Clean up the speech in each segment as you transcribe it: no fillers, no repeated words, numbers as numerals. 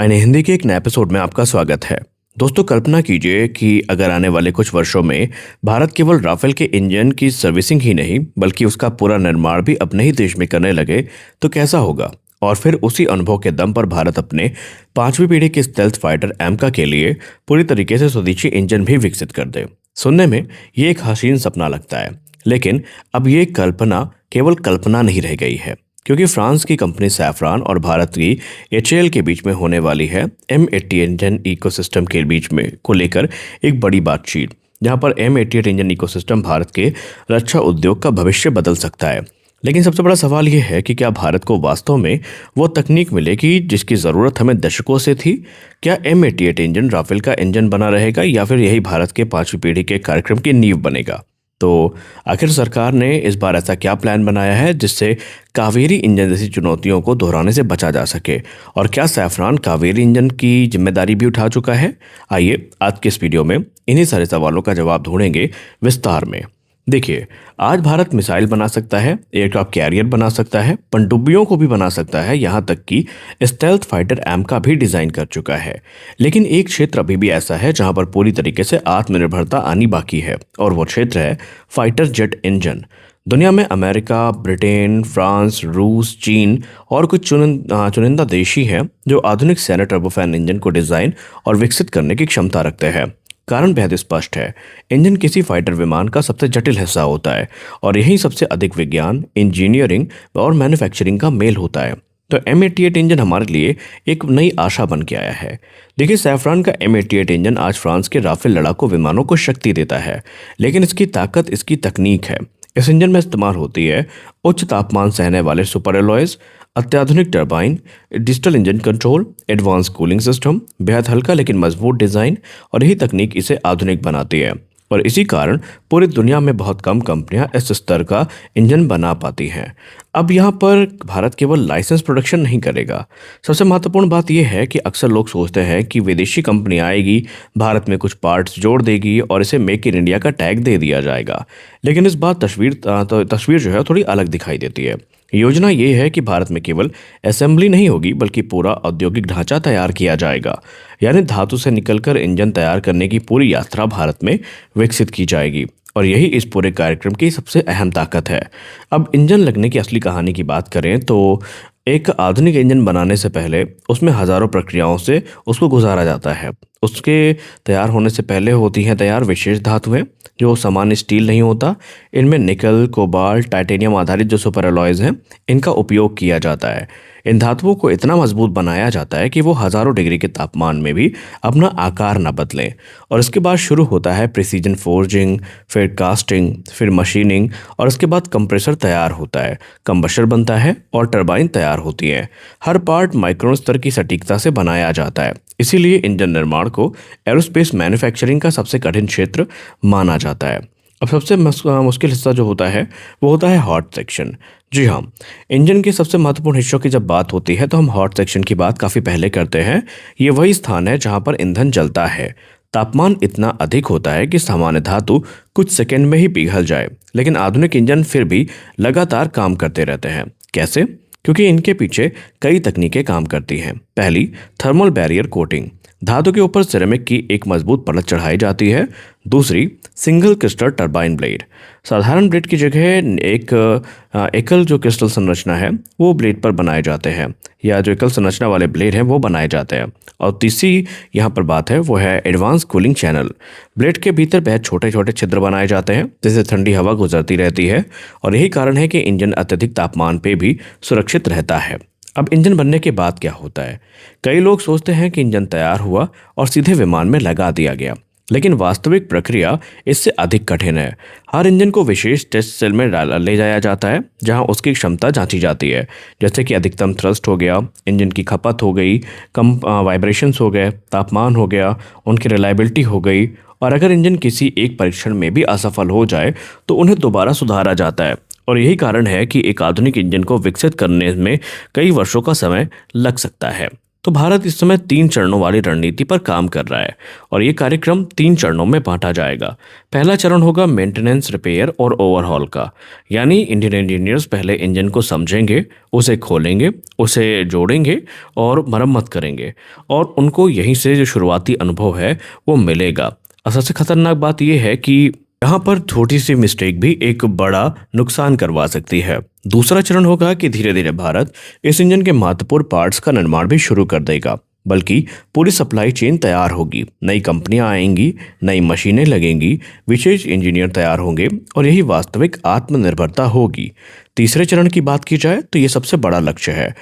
यानी हिंदी के एक नए एपिसोड में आपका स्वागत है। दोस्तों, कल्पना कीजिए कि अगर आने वाले कुछ वर्षों में भारत केवल राफेल के इंजन की सर्विसिंग ही नहीं बल्कि उसका पूरा निर्माण भी अपने ही देश में करने लगे तो कैसा होगा। और फिर उसी अनुभव के दम पर भारत अपने 5वीं पीढ़ी के स्टेल्थ फाइटर एमका के लिए पूरी तरीके से स्वदेशी इंजन भी विकसित कर दे। सुनने में ये एक हसीन सपना लगता है, लेकिन अब ये कल्पना केवल कल्पना नहीं रह गई है, क्योंकि फ्रांस की कंपनी सैफरान और भारत की एचएएल के बीच में होने वाली है M88 इंजन इकोसिस्टम के बीच में को लेकर एक बड़ी बातचीत, जहां पर M88 इंजन इकोसिस्टम भारत के रक्षा उद्योग का भविष्य बदल सकता है। लेकिन सबसे बड़ा सवाल यह है कि क्या भारत को वास्तव में वो तकनीक मिलेगी जिसकी ज़रूरत हमें दशकों से थी। क्या M88 इंजन राफेल का इंजन बना रहेगा या फिर यही भारत के 5वीं पीढ़ी के कार्यक्रम की नींव बनेगा। तो आखिर सरकार ने इस बार ऐसा क्या प्लान बनाया है जिससे कावेरी इंजन जैसी चुनौतियों को दोहराने से बचा जा सके, और क्या सैफरान कावेरी इंजन की जिम्मेदारी भी उठा चुका है। आइए आज के इस वीडियो में इन्हीं सारे सवालों का जवाब ढूंढेंगे विस्तार में। देखिए, आज भारत मिसाइल बना सकता है, एयरक्राफ्ट कैरियर बना सकता है, पनडुब्बियों को भी बना सकता है, यहाँ तक कि स्टेल्थ फाइटर एमका भी डिजाइन कर चुका है। लेकिन एक क्षेत्र अभी भी ऐसा है जहां पर पूरी तरीके से आत्मनिर्भरता आनी बाकी है, और वो क्षेत्र है फाइटर जेट इंजन। दुनिया में अमेरिका, ब्रिटेन, फ्रांस, रूस, चीन और कुछ चुनिंदा देश ही हैं जो आधुनिक सैन्य टर्बोफैन इंजन को डिजाइन और विकसित करने की क्षमता रखते हैं। कारण बेहद स्पष्ट है, इंजन किसी फाइटर विमान का सबसे जटिल हिस्सा होता है और यही सबसे अधिक विज्ञान, इंजीनियरिंग और मैन्युफैक्चरिंग का मेल होता है। तो M88 इंजन हमारे लिए एक नई आशा बन के आया है। देखिए, सैफरान का M88 इंजन आज फ्रांस के राफेल लड़ाकू विमानों को शक्ति देता है, लेकिन इसकी ताकत इसकी तकनीक है। इस इंजन में इस्तेमाल होती है उच्च तापमान सहने वाले सुपर एलॉयज, अत्याधुनिक turbine, digital engine control, advance cooling system, बेहद हल्का लेकिन मजबूत डिज़ाइन, और यही तकनीक इसे आधुनिक बनाती है। और इसी कारण पूरी दुनिया में बहुत कम कंपनियां इस स्तर का इंजन बना पाती हैं। अब यहाँ पर भारत केवल लाइसेंस प्रोडक्शन नहीं करेगा। सबसे महत्वपूर्ण बात यह है कि अक्सर लोग सोचते हैं कि विदेशी कंपनी आएगी, भारत में कुछ पार्ट्स जोड़ देगी और इसे मेक इन इंडिया का टैग दे दिया जाएगा। लेकिन इस बार तस्वीर जो है थोड़ी अलग दिखाई देती है। योजना ये है कि भारत में केवल असेंबली नहीं होगी बल्कि पूरा औद्योगिक ढांचा तैयार किया जाएगा। यानी धातु से निकलकर इंजन तैयार करने की पूरी यात्रा भारत में विकसित की जाएगी, और यही इस पूरे कार्यक्रम की सबसे अहम ताकत है। अब इंजन लगने की असली कहानी की बात करें तो एक आधुनिक इंजन बनाने से पहले उसमें हजारों प्रक्रियाओं से उसको गुजारा जाता है। उसके तैयार होने से पहले होती हैं तैयार विशेष धातुएं जो सामान्य स्टील नहीं होता। इनमें निकल, कोबाल्ट, टाइटेनियम आधारित जो सुपर एलॉयज हैं इनका उपयोग किया जाता है। इन धातुओं को इतना मजबूत बनाया जाता है कि वो हज़ारों डिग्री के तापमान में भी अपना आकार न बदलें। और इसके बाद शुरू होता है प्रिसीजन फोर्जिंग, फिर कास्टिंग, फिर मशीनिंग, और उसके बाद कंप्रेसर तैयार होता है, कंबस्टर बनता है और टरबाइन तैयार होती है। हर पार्ट माइक्रोन स्तर की सटीकता से बनाया जाता है। इसीलिए इंजन निर्माण को एरोस्पेस मैन्युफैक्चरिंग का सबसे कठिन क्षेत्र माना जाता है। अब सबसे मुश्किल हिस्सा जो होता है वो होता है हॉट सेक्शन। जी हाँ, इंजन के सबसे महत्वपूर्ण हिस्सों की जब बात होती है तो हम हॉट सेक्शन की बात काफ़ी पहले करते हैं। ये वही स्थान है जहाँ पर ईंधन जलता है। तापमान इतना अधिक होता है कि सामान्य धातु कुछ सेकंड में ही पिघल जाए, लेकिन आधुनिक इंजन फिर भी लगातार काम करते रहते हैं। कैसे? क्योंकि इनके पीछे कई तकनीकें काम करती हैं। पहली, थर्मल बैरियर कोटिंग, धातु के ऊपर सिरेमिक की एक मजबूत परत चढ़ाई जाती है। दूसरी, सिंगल क्रिस्टल टरबाइन ब्लेड, साधारण ब्लेड की जगह एक एकल जो क्रिस्टल संरचना है वो ब्लेड पर बनाए जाते हैं, या जो एकल संरचना वाले ब्लेड हैं वो बनाए जाते हैं। और तीसरी यहाँ पर बात है वो है एडवांस कूलिंग चैनल। ब्लेड के भीतर बेहद छोटे छोटे छिद्र बनाए जाते हैं जिससे ठंडी हवा गुजरती रहती है, और यही कारण है कि इंजन अत्यधिक तापमान पे भी सुरक्षित रहता है। अब इंजन बनने के बाद क्या होता है? कई लोग सोचते हैं कि इंजन तैयार हुआ और सीधे विमान में लगा दिया गया, लेकिन वास्तविक प्रक्रिया इससे अधिक कठिन है। हर इंजन को विशेष टेस्ट सेल में ले जाया जाता है जहां उसकी क्षमता जांची जाती है, जैसे कि अधिकतम थ्रस्ट हो गया, इंजन की खपत हो गई, कम वाइब्रेशंस हो गए, तापमान हो गया, उनकी रिलायबिलिटी हो गई। और अगर इंजन किसी एक परीक्षण में भी असफल हो जाए तो उन्हें दोबारा सुधारा जाता है। और यही कारण है कि एक आधुनिक इंजन को विकसित करने में कई वर्षों का समय लग सकता है। तो भारत इस समय 3 चरणों वाली रणनीति पर काम कर रहा है और ये कार्यक्रम 3 चरणों में बांटा जाएगा। पहला चरण होगा मेंटेनेंस, रिपेयर और ओवरहॉल का। यानी इंडियन इंजीनियर्स पहले इंजन को समझेंगे, उसे खोलेंगे, उसे जोड़ेंगे और मरम्मत करेंगे और उनको यहीं से जो शुरुआती अनुभव है वो मिलेगा। सबसे खतरनाक बात यह है कि यहाँ पर छोटी सी मिस्टेक भी एक बड़ा नुकसान करवा सकती है। दूसरा चरण होगा कि धीरे धीरे भारत इस इंजन के महत्वपूर्ण पार्ट्स का निर्माण भी शुरू कर देगा, बल्कि पूरी सप्लाई चेन तैयार होगी, नई कंपनियां आएंगी, नई मशीनें लगेंगी, विशेष इंजीनियर तैयार होंगे और यही वास्तविक आत्मनिर्भरता होगी। तीसरे चरण की बात की जाए तो ये सबसे बड़ा लक्ष्य है।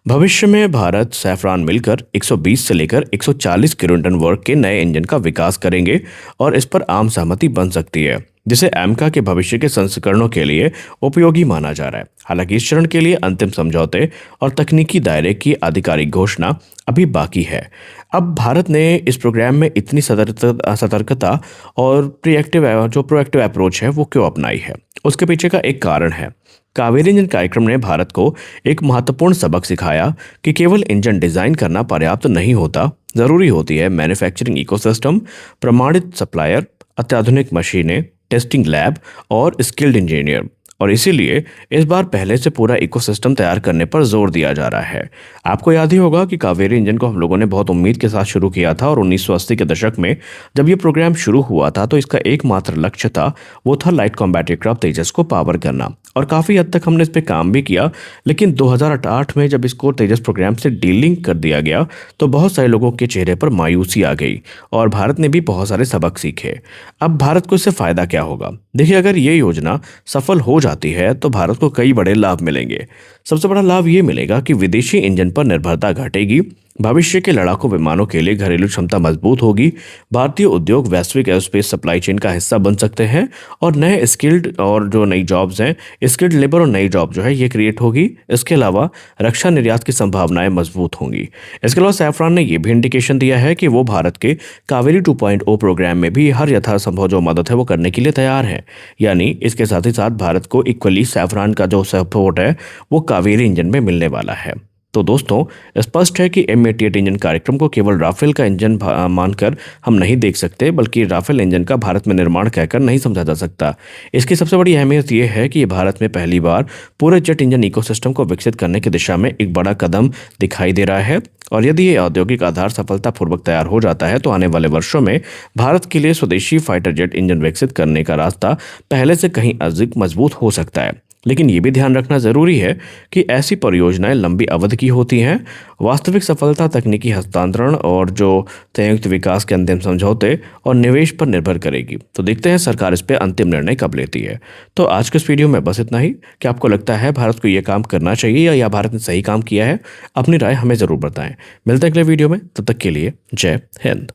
भविष्य में भारत सैफरान मिलकर 120 से लेकर 140 किलोन्टन वर्ग के नए इंजन का विकास करेंगे और इस पर आम सहमति बन सकती है, जिसे एमका के भविष्य के संस्करणों के लिए उपयोगी माना जा रहा है। हालांकि इस चरण के लिए अंतिम समझौते और तकनीकी दायरे की आधिकारिक घोषणा अभी बाकी है। अब भारत ने इस प्रोग्राम में इतनी सतर्कता और प्रोएक्टिव अप्रोच है वो क्यों अपनाई है? उसके पीछे का एक कारण है। कावेरी इंजन कार्यक्रम ने भारत को एक महत्वपूर्ण सबक सिखाया कि केवल इंजन डिजाइन करना पर्याप्त नहीं होता, जरूरी होती है मैन्युफैक्चरिंग इकोसिस्टम, प्रमाणित सप्लायर, अत्याधुनिक मशीनें, टेस्टिंग लैब और स्किल्ड इंजीनियर। और इसीलिए इस बार पहले से पूरा इकोसिस्टम तैयार करने पर जोर दिया जा रहा है। आपको याद ही होगा कि कावेरी इंजन को हम लोगों ने बहुत उम्मीद के साथ शुरू किया था और 1980 के दशक में जब ये प्रोग्राम शुरू हुआ था तो इसका एकमात्र लक्ष्य था वो था लाइट कॉम्बैट एयरक्राफ्ट तेजस को पावर करना और काफ़ी हद तक हमने इस पर काम भी किया। लेकिन 2008 में जब इसको तेजस प्रोग्राम से डीलिंक कर दिया गया तो बहुत सारे लोगों के चेहरे पर मायूसी आ गई और भारत ने भी बहुत सारे सबक सीखे। अब भारत को इससे फ़ायदा क्या होगा? देखिए, अगर ये योजना सफल हो जाती है तो भारत को कई बड़े लाभ मिलेंगे। सबसे बड़ा लाभ ये मिलेगा कि विदेशी इंजन पर निर्भरता घटेगी, भविष्य के लड़ाकू विमानों के लिए घरेलू क्षमता मजबूत होगी, भारतीय उद्योग वैश्विक एरोस्पेस सप्लाई चेन का हिस्सा बन सकते हैं और नए स्किल्ड और जो नई जॉब्स हैं, स्किल्ड लेबर और नई जॉब जो है ये क्रिएट होगी। इसके अलावा रक्षा निर्यात की संभावनाएं मजबूत होंगी। इसके अलावा सैफरान ने यह भी इंडिकेशन दिया है कि वो भारत के कावेरी 2.0 प्रोग्राम में भी हर यथासंभव जो मदद है वो करने के लिए तैयार है। यानी इसके साथ ही साथ भारत को इक्वली सैफरान का जो सपोर्ट है वो कावेरी इंजन में मिलने वाला है। तो दोस्तों, स्पष्ट है कि M88 इंजन कार्यक्रम को केवल राफेल का इंजन मानकर हम नहीं देख सकते, बल्कि राफेल इंजन का भारत में निर्माण कहकर नहीं समझा जा सकता। इसकी सबसे बड़ी अहमियत यह है कि ये भारत में पहली बार पूरे जेट इंजन इकोसिस्टम को विकसित करने की दिशा में एक बड़ा कदम दिखाई दे रहा है। और यदि ये औद्योगिक आधार सफलतापूर्वक तैयार हो जाता है तो आने वाले वर्षों में भारत के लिए स्वदेशी फाइटर जेट इंजन विकसित करने का रास्ता पहले से कहीं अधिक मजबूत हो सकता है। लेकिन ये भी ध्यान रखना जरूरी है कि ऐसी परियोजनाएं लंबी अवधि की होती हैं। वास्तविक सफलता तकनीकी हस्तांतरण और जो संयुक्त विकास के अंतिम समझौते और निवेश पर निर्भर करेगी। तो देखते हैं सरकार इस पर अंतिम निर्णय कब लेती है। तो आज के इस वीडियो में बस इतना ही। क्या आपको लगता है भारत को ये काम करना चाहिए या भारत ने सही काम किया है? अपनी राय हमें ज़रूर बताएं। मिलते हैं अगले वीडियो में, तब तक के लिए जय हिंद।